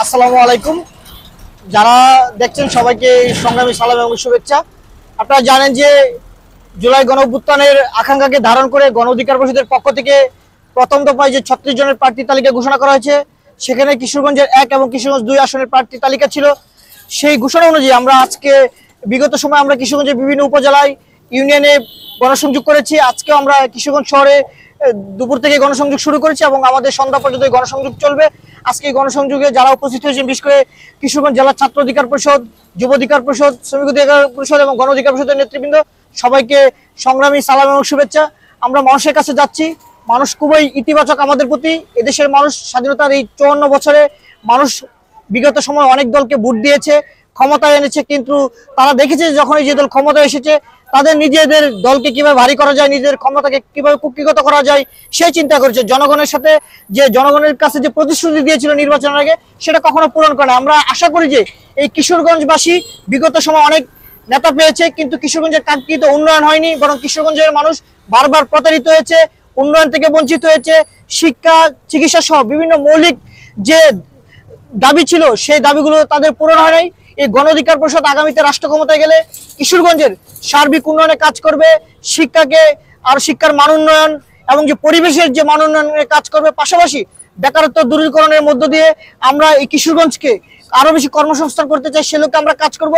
আসসালামু আলাইকুম। যারা দেখছেন সবাইকে সংগ্রামী সালাম এবং শুভেচ্ছা। আপনারা জানেন যে জুলাই গণঅভ্যুত্থানের আকাঙ্ক্ষাকে ধারণ করে গণ অধিকার পরিষদের পক্ষ থেকে প্রথম দফায় যে 36 জনের প্রার্থী তালিকা ঘোষণা করা হয়েছে, সেখানে কিশোরগঞ্জের 1 এবং কিশোরগঞ্জ 2 আসনের প্রার্থী তালিকা ছিল। সেই ঘোষণা অনুযায়ী আমরা আজকে বিগত সময় আমরা কিশোরগঞ্জের বিভিন্ন উপজেলায় ইউনিয়নে গণসংযোগ করেছি। আজকেও আমরা কিশোরগঞ্জ শহরে দুপুর থেকে গণসংযোগ শুরু করেছি এবং আমাদের সন্ধ্যা পর্যন্ত গণসংযোগ চলবে। আজকে গণসংযোগে যারা উপস্থিত হয়েছেন, বিশেষ করে কিশোরগঞ্জ জেলা ছাত্র অধিকার পরিষদ, যুব অধিকার পরিষদ, শ্রমিক অধিকার পরিষদ এবং গণ অধিকার পরিষদের নেতৃবৃন্দ, সবাইকে সংগ্রামী সালাম এবং শুভেচ্ছা। আমরা মানুষের কাছে যাচ্ছি, মানুষ খুবই ইতিবাচক আমাদের প্রতি। এদেশের মানুষ স্বাধীনতার এই 54 বছরে মানুষ বিগত সময় অনেক দলকে ভোট দিয়েছে, ক্ষমতায় এনেছে, কিন্তু তারা দেখেছে যখন যে দল ক্ষমতায় এসেছে তাদের নিজেদের দলকে কিভাবে ভারী করা যায়, নিজেদের ক্ষমতাকে কিভাবে কুক্ষিগত করা যায় সেই চিন্তা করেছে। জনগণের সাথে যে জনগণের কাছে যে প্রতিশ্রুতি দিয়েছিল নির্বাচনের আগে, সেটা কখনো পূরণ করে না। আমরা আশা করি যে এই কিশোরগঞ্জবাসী বিগত সময় অনেক নেতা পেয়েছে, কিন্তু কিশোরগঞ্জের কাঙ্ক্ষিত উন্নয়ন হয়নি, বরং কিশোরগঞ্জের মানুষ বারবার প্রতারিত হয়েছে, উন্নয়ন থেকে বঞ্চিত হয়েছে। শিক্ষা, চিকিৎসা সহ বিভিন্ন মৌলিক যে দাবি ছিল সেই দাবিগুলো তাদের পূরণ হয় নাই। এই গণ অধিকার পরিষদ আগামীতে রাষ্ট্র ক্ষমতায় গেলে কিশোরগঞ্জের সার্বিক উন্নয়নে কাজ করবে, শিক্ষাকে আর শিক্ষার মান উন্নয়ন এবং যে পরিবেশের যে মান উন্নয়নের কাজ করবে। পাশাপাশি বেকারত্ব দূরীকরণের মধ্য দিয়ে আমরা এই কিশোরগঞ্জকে আরো বেশি কর্মসংস্থান করতে চাই, সে লক্ষ্যে আমরা কাজ করব।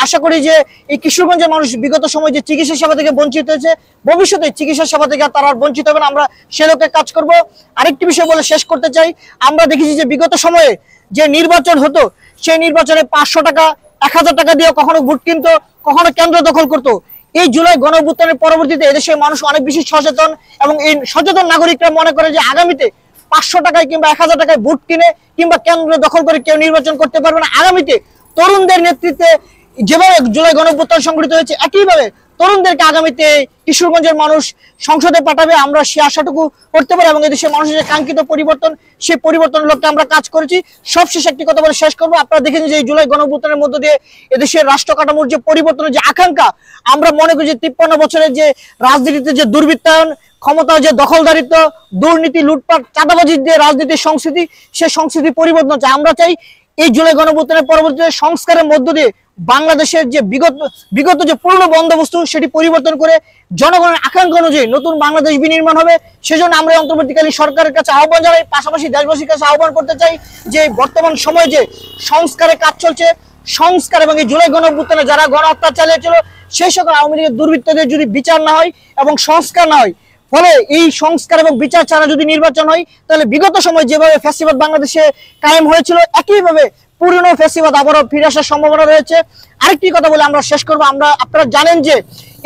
আশা করি যে এই কিশোরগঞ্জের মানুষ বিগত সময় যে চিকিৎসা সেবা থেকে বঞ্চিত হয়েছে, ভবিষ্যতে চিকিৎসা সেবা থেকে তারা আর বঞ্চিত হবে না। আমরা সে লক্ষ্যে কাজ করব। আরেকটি বিষয় বলে শেষ করতে চাই, আমরা দেখেছি যে বিগত সময়ে যে নির্বাচন হতো, সেই নির্বাচনে 500 টাকা 1000 টাকা দিয়ে কখনো ভোট কিনত, কখনো কেন্দ্র দখল করতো। এই জুলাই গণঅভ্যুত্থানের পরবর্তীতে এদেশের মানুষ অনেক বেশি সচেতন এবং এই সচেতন নাগরিকরা মনে করে যে আগামীতে 500 টাকায় কিংবা 1000 টাকায় ভোট কিনে কিংবা কেন্দ্র দখল করে কেউ নির্বাচন করতে পারবে না। আগামীতে তরুণদের নেতৃত্বে যেভাবে জুলাই গণঅভ্যুত্থান সংগঠিত হয়েছে, একইভাবে তরুণদেরকে আগামীতে কিশোরগঞ্জের মানুষ সংসদে পাঠাবে, আমরা সে আশাটুকু করতে পারি এবং এদেশের মানুষের যে কাঙ্ক্ষিত পরিবর্তন, সেই পরিবর্তনের লক্ষ্যে আমরা কাজ করেছি। সবশেষ একটি কথা বলে শেষ করবো, আপনারা দেখেছেন যে এই জুলাই গণঅভ্যুত্থানের মধ্য দিয়ে এদেশের রাষ্ট্র কাঠামোর যে পরিবর্তনের যে আকাঙ্ক্ষা, আমরা মনে করি যে 53 বছরের যে রাজনীতিতে যে দুর্বৃত্তায়ন, ক্ষমতা যে দখলদারিত্ব, দুর্নীতি, লুটপাট, চাঁদাবাজির যে রাজনীতির সংস্কৃতি, সেই সংস্কৃতি পরিবর্তন চাই। আমরা চাই এই জুলাই গণঅভ্যুত্থানের পরবর্তীতে সংস্কারের মধ্য দিয়ে বাংলাদেশের যে বিগত যে পুরনো বন্দোবস্ত সেটি পরিবর্তন করে জনগণের আকাঙ্ক্ষা অনুযায়ী নতুন বাংলাদেশ বিনির্মাণ হবে। সেজন্য আমরা অন্তর্বর্তীকালীন সরকারের কাছে আহ্বান জানাই, পাশাপাশি দেশবাসীর কাছে আহ্বান করতে চাই যে বর্তমান সময়ে যে সংস্কারের কাজ চলছে, সংস্কার এবং এই জুলাই গণঅভ্যুত্থানে যারা গণহত্যা চালিয়েছিল সেই সকল আওয়ামী লীগের দুর্বৃত্তদের যদি বিচার না হয় এবং সংস্কার না হয়, ফলে এই সংস্কার এবং বিচার ছাড়া যদি নির্বাচন হয়, তাহলে বিগত সময় যেভাবে ফ্যাসিবাদ বাংলাদেশে কায়েম হয়েছিল, একইভাবে পুরনো ফ্যাসিবাদ আবারও ফিরে আসার সম্ভাবনা রয়েছে। আরেকটি কথা বলে আমরা শেষ করবো, আপনারা জানেন যে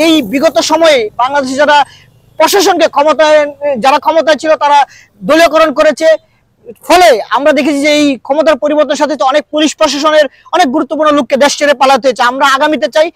এই বিগত সময়ে বাংলাদেশে যারা প্রশাসনকে যারা ক্ষমতায় ছিল তারা দলীয়করণ করেছে, ফলে আমরা দেখেছি যে এই ক্ষমতার পরিবর্তনের সাথে অনেক পুলিশ প্রশাসনের অনেক গুরুত্বপূর্ণ লোককে দেশ ছেড়ে পালাতে হয়েছে। আমরা আগামীতে চাই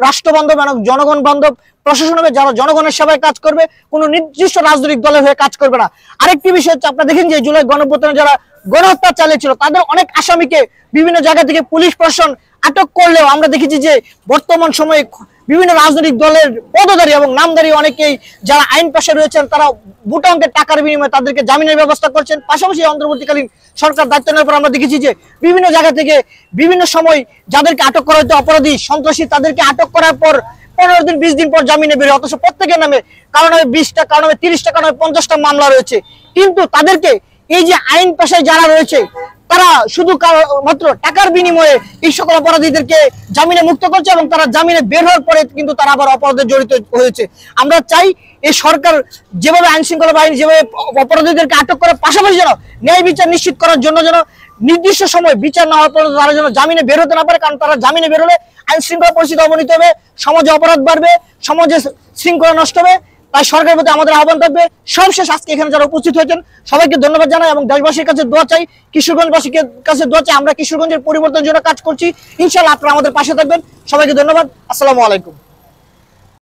রাষ্ট্রবান্ধব এবং জনগণ বান্ধব প্রশাসন হবে, যারা জনগণের সেবায় কাজ করবে, কোনো নির্দিষ্ট রাজনৈতিক দলের হয়ে কাজ করবে না। আরেকটি বিষয় হচ্ছে, আপনারা দেখেন যে জুলাই গণঅভ্যুত্থানে যারা গণহত্যা চালিয়েছিল তাদের অনেক আসামিকে বিভিন্ন জায়গা থেকে পুলিশ প্রশাসন আটক করলেও আমরা দেখেছি যে বর্তমান সময়ে বিভিন্ন রাজনৈতিক দলের পদধারী এবং নামধারী অনেকেই যারা আইন পেশায় রয়েছেন, তারা মোটা অঙ্কের টাকার বিনিময়ে তাদেরকে জামিনের ব্যবস্থা করছেন। পাশাপাশি অন্তর্বর্তীকালীন সরকার দায়িত্ব নেওয়ার পর আমরা দেখেছি যে বিভিন্ন জায়গা থেকে বিভিন্ন সময় যাদেরকে আটক করা হতো অপরাধী, সন্ত্রাসী, তাদেরকে আটক করার পর 15 দিন 20 দিন পর জামিনে বের হয়, অথচ প্রত্যেকের নামে কারো নামে 20টা, কারো নামে 30টা, কারো নামে 50টা মামলা রয়েছে। কিন্তু তাদেরকে এই যে আইন পেশায় যারা রয়েছে তারা শুধু মাত্র টাকার বিনিময়ে এই সকল অপরাধীদেরকে জামিনে মুক্ত করছে এবং তারা জামিনে বের হওয়ার পরে কিন্তু তারা আবার অপরাধে জড়িত হয়েছে। আমরা চাই এই সরকার যেভাবে আইন শৃঙ্খলা বাহিনী যেভাবে অপরাধীদেরকে আটক করে, পাশাপাশি যেন ন্যায় বিচার নিশ্চিত করার জন্য যেন নির্দিষ্ট সময় বিচার না হওয়ার পর্যন্ত তারা যেন জামিনে বের হতে না পারে, কারণ তারা জামিনে বের হলে আইন শৃঙ্খলা পরিস্থিতি অবনতি হবে, সমাজে অপরাধ বাড়বে, সমাজে শৃঙ্খলা নষ্ট হবে। তাই সরকারের প্রতি আমাদের আহ্বান থাকবে। সবশেষ আজকে এখানে যারা উপস্থিত হয়েছেন সবাইকে ধন্যবাদ জানাই এবং দেশবাসীর কাছে দোয়া চাই, কিশোরগঞ্জবাসীর কাছে দোয়া চাই। আমরা কিশোরগঞ্জের পরিবর্তনের জন্য কাজ করছি, ইনশাআল্লাহ আপনারা আমাদের পাশে থাকবেন। সবাইকে ধন্যবাদ। আসসালামু আলাইকুম।